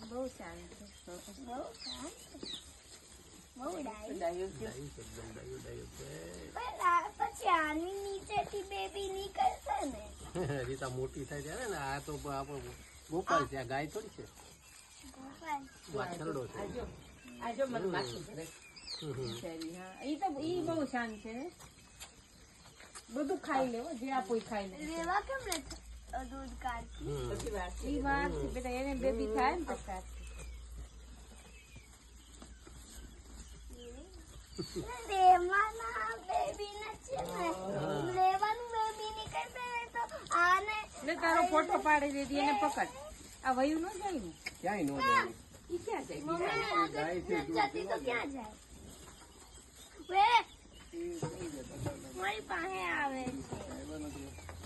બહુ સારું છે. પછી આની નીચેથી બેબી નીકળશે ને. રીતા મોટી થાય ત્યારે ને આ તો ગોપાલ છે, આ ગાય થોડી છે, વાછરડો છે. આજો મને માથું કરે. હા ઈ બહુ શાંત છે. બધું ખાઈ લેવો, જે આપો ઈ ખાઈ લે. રેવા કેમ ને દૂધ કાઢતી ઈ વાત છે બેટા, એને બેબી થાય ને પછી રેવાના બેબી નથી ને. રેવાનું બેબી નીકળશે ને તો આને એટલે તારો ફોટો પાડી દેતી, એને પકડ. આ વયું ન જાય ને, ક્યાંય નો જાય. ઈ ક્યાં જાય? મમ્મીને આગળ જતી તો ક્યાં જાય? વે મારી પાસે આવે છે.